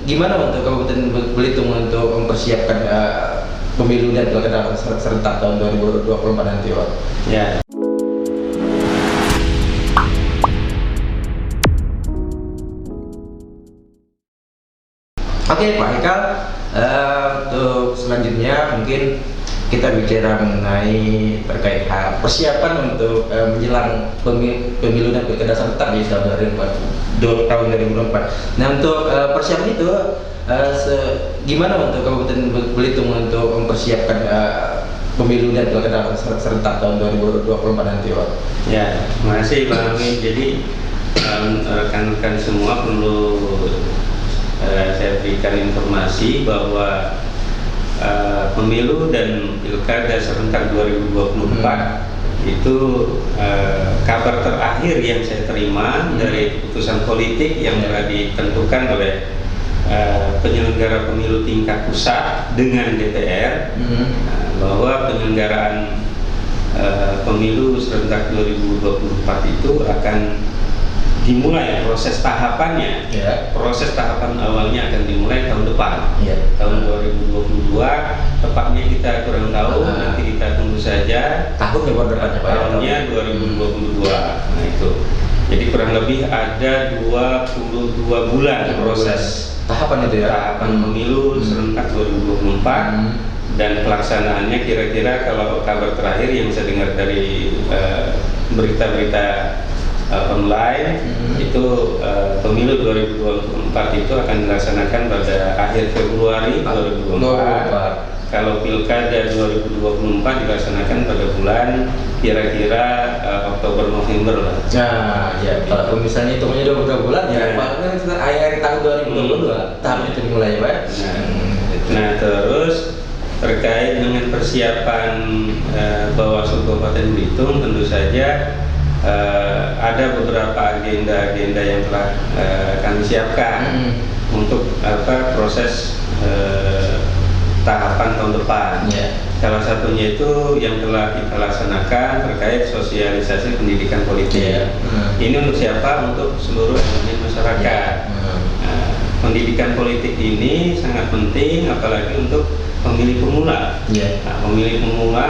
gimana untuk Kabupaten Belitung untuk mempersiapkan pemilu dan pilkada serentak tahun 2024 nanti, Pak? Ya. Oke, Pak Haikal, untuk selanjutnya mungkin kita bicara mengenai terkait persiapan untuk menjelang pemilu dan pilkada serentak di tahun 2024. Nah, untuk persiapan itu gimana untuk Kabupaten Belitung untuk mempersiapkan pemilu dan pilkada serentak tahun 2024 nanti, Pak? Ya, terima kasih Bang Amin. Jadi rekan-rekan semua perlu saya berikan informasi bahwa pemilu dan pilkada serentak 2024 itu kabar terakhir yang saya terima dari keputusan politik yang telah ditentukan oleh penyelenggara pemilu tingkat pusat dengan DPR, bahwa penyelenggaraan pemilu serentak 2024 itu akan dimulai proses tahapannya. Proses tahapan awalnya akan dimulai tahun depan, tahun 2022. Tepatnya kita kurang tahu, nanti kita tunggu saja. Tahunnya tahunnya 2022. Nah itu. Jadi kurang lebih ada 22 bulan proses tahapan itu ya. Tahapan pemilu serentak 2024. Dan pelaksanaannya kira-kira kalau kabar terakhir yang saya dengar dari berita-berita online itu pemilu 2024 itu akan dilaksanakan pada akhir Februari 2024. Kalau pilkada 2024 dilaksanakan pada bulan kira-kira Oktober November lah. Nah, ya kalau misalnya hitungannya 22 bulan ya, akhir tahun 2022 tahun itu dimulai ya, Pak. Nah, terus terkait dengan persiapan Bawaslu Kabupaten Belitung, tentu saja ada beberapa agenda-agenda yang telah kami siapkan untuk proses tahapan tahun depan. Salah satunya itu yang telah kita laksanakan terkait sosialisasi pendidikan politik. Ini untuk siapa? Untuk seluruh elemen masyarakat. Pendidikan politik ini sangat penting, apalagi untuk pemilih pemula. Pemilih pemula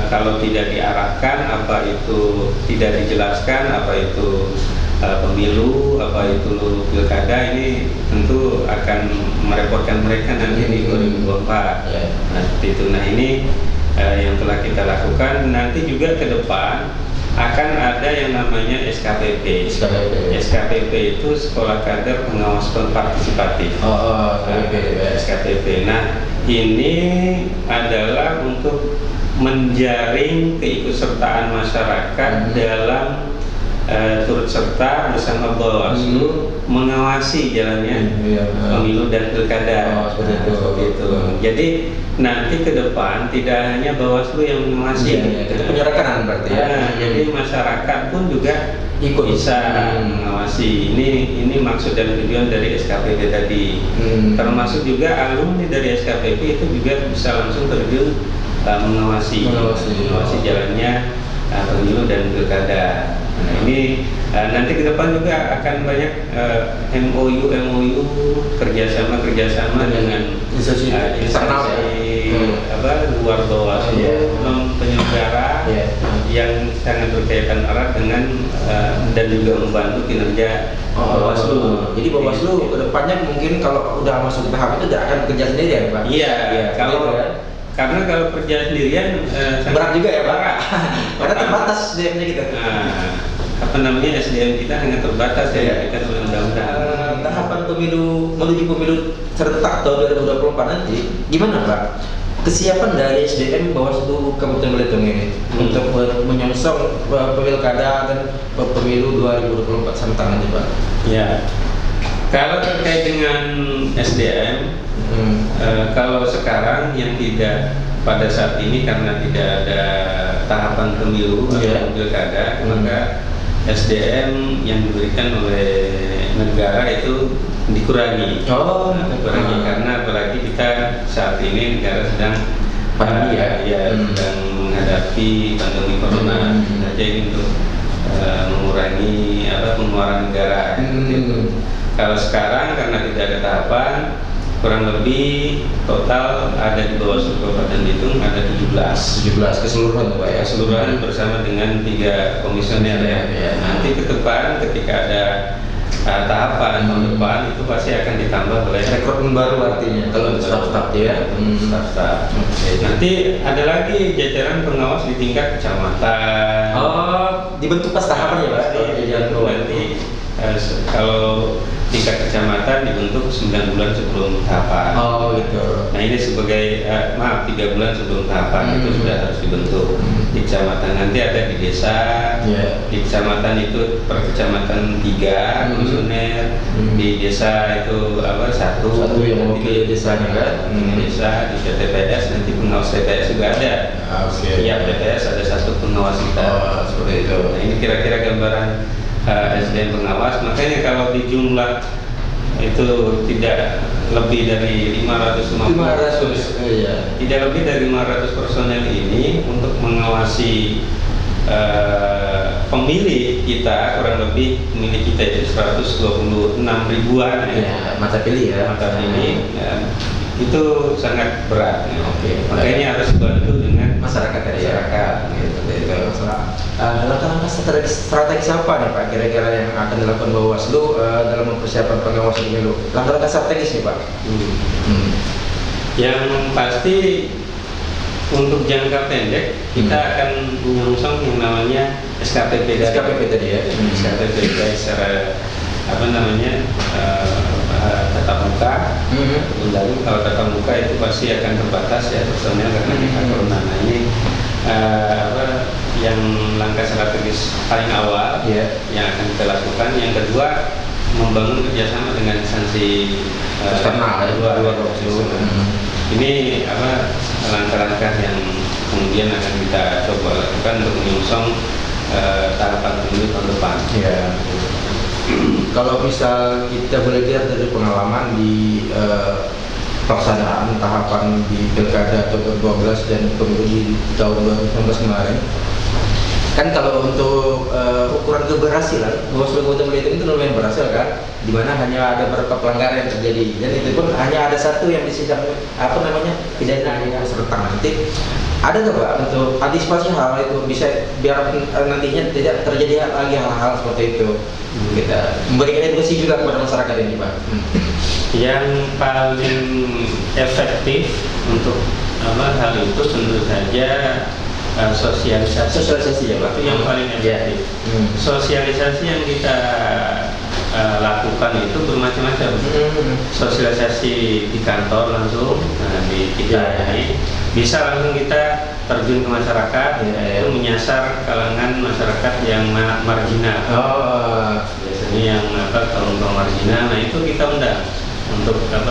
kalau tidak diarahkan, apa itu tidak dijelaskan, apa itu pemilu, apa itu pilkada, ini tentu akan merepotkan mereka nanti di 2024. Nah, seperti itu. Nah, ini yang telah kita lakukan. Nanti juga ke depan akan ada yang namanya SKPP. SKPP itu Sekolah Kader Pengawas Partisipatif. SKPP. Nah, ini adalah untuk menjaring keikutsertaan masyarakat dalam turut serta bersama Bawaslu mengawasi jalannya pemilu dan pilkada. Itu. Jadi nanti ke depan tidak hanya Bawaslu yang mengawasi, itu penyerakan berarti ya. Jadi masyarakat pun juga ikut bisa mengawasi. Ini maksud dan tujuan dari SKPP tadi. Termasuk juga alumni dari SKPP itu juga bisa langsung terjun mengawasi jalannya pemilu dan pilkada. Nah, ini nanti ke depan juga akan banyak MOU kerjasama dengan instansi luar Bawaslu, non penyelenggara yang sangat berkaitan erat dengan dan juga membantu kinerja Bawaslu. Jadi Bawaslu ke depannya mungkin kalau udah masuk tahap itu tidak akan bekerja sendiri ya, Pak? Iya. Karena kalau kerja sendirian berat juga ya, Pak. Karena terbatas SDM-nya gitu. SDM kita hanya terbatas ya, kita oleh undang-undang. Tahapan pemilu menuju pemilu serentak tahun 2024 nanti gimana, Pak? Kesiapan dari SDM Bawaslu Kabupaten Belitung ini untuk menyongsong pilkada dan pemilu 2024 serentak nanti, Pak? Ya. Kalau terkait dengan SDM, kalau sekarang yang tidak pada saat ini karena tidak ada tahapan pemilu atau pilkada, maka SDM yang diberikan oleh negara itu dikurangi. Dikurangi karena apalagi kita saat ini negara sedang sedang menghadapi pandemi corona. Saja ini untuk mengurangi pengeluaran negara. Kalau sekarang karena tidak ada tahapan, kurang lebih total ada di Bawaslu Kabupaten Bitung ada 17 keseluruhan tuh Pak ya. keseluruhan bersama dengan 3 komisioner ya. Ya. Nanti ke depan ketika ada tahapan tahun depan itu pasti akan ditambah oleh Rekrutmen baru artinya kalau staf-staf ya. Staf-staf. Nanti ada lagi jajaran pengawas di tingkat kecamatan. Oh, dibentuk pas tahapan ya Pak? Nanti kalau tingkat kecamatan dibentuk 9 bulan sebelum tahapan. Oh gitu. Nah ini sebagai 3 bulan sebelum tahapan itu sudah harus dibentuk di kecamatan. Nanti ada di desa, di kecamatan itu per kecamatan 3 komisioner, di desa itu satu yang mewakili desanya kan. Di desa, di TPS nanti pengawas TPS juga ada. Setiap TPS ada 1 pengawas kita. Seperti itu. Nah ini kira-kira gambaran SDM pengawas. Makanya kalau di jumlah itu tidak lebih dari 550 tidak lebih dari 500 personel ini untuk mengawasi pemilih kita, kurang lebih pemilih kita itu 126 ribuan mata pilih ya. Mata pilih itu sangat berat. Makanya harus bantu dengan masyarakat. Langkah-langkah strategis apa nih Pak kira-kira yang akan dilakukan Bawaslu dalam mempersiapkan pengawasan pemilu? Langkah-langkah strategis nih Pak. Yang pasti untuk jangka pendek kita akan menyongsong yang namanya SKPP tadi ya. SKPP secara tatap muka. Lalu kalau tatap muka itu pasti akan terbatas ya personel karena kita corona. Nah ini yang langkah strategis paling awal yang akan kita lakukan. Yang kedua, membangun kerjasama dengan instansi luar. Ini langkah-langkah yang kemudian akan kita coba lakukan untuk menyongsong tahapan pemilu tahun depan. Kalau misal kita boleh lihat dari pengalaman di pelaksanaan tahapan di Pilkada 2012 dan pemilu di tahun 2019 kemarin, kan kalau untuk ukuran keberhasilan Bawaslu Kabupaten Belitung itu lumayan berhasil kan, dimana hanya ada beberapa pelanggaran yang terjadi dan itu pun hanya ada 1 yang disidang pidana yang serentak. Nanti ada nggak Pak untuk antisipasi hal itu bisa biar nantinya tidak terjadi lagi hal-hal seperti itu? Kita memberikan edukasi juga kepada masyarakat ini Pak. Yang paling efektif untuk hal itu tentu saja sosialisasi ya Pak, itu yang paling efektif. Sosialisasi yang kita lakukan itu bermacam-macam. Sosialisasi di kantor langsung, di kita ini bisa langsung kita terjun ke masyarakat, itu menyasar kalangan masyarakat yang marginal. Biasanya yang kaum marginal. Nah itu kita undang untuk kita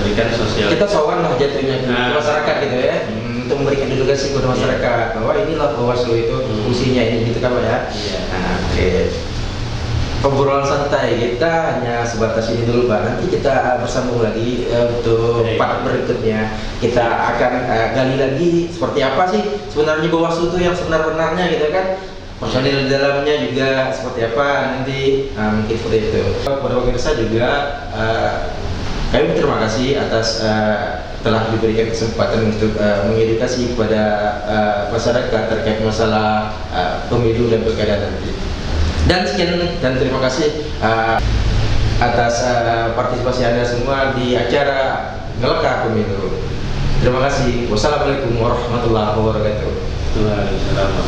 berikan sosial. Kita sowan lah jatuhnya ke masyarakat gitu ya. Untuk memberikan edukasi kepada masyarakat bahwa inilah Bawaslu itu fungsinya ini gitu kan Pak ya. Obrolan santai kita hanya sebatas ini dulu Pak. Nanti kita bersambung lagi untuk part berikutnya. Kita akan gali lagi seperti apa sih sebenarnya Bawaslu itu yang sebenar-benarnya gitu kan. Personil di dalamnya juga seperti apa nanti mungkin seperti itu. Kepada pemirsa juga kami terima kasih atas telah diberikan kesempatan untuk mengedukasi kepada masyarakat terkait masalah pemilu dan pilkada nanti. Dan sekian dan terima kasih atas partisipasi Anda semua di acara Ngelekar Pemilu. Terima kasih. Wassalamualaikum warahmatullahi wabarakatuh. Waalaikumsalam.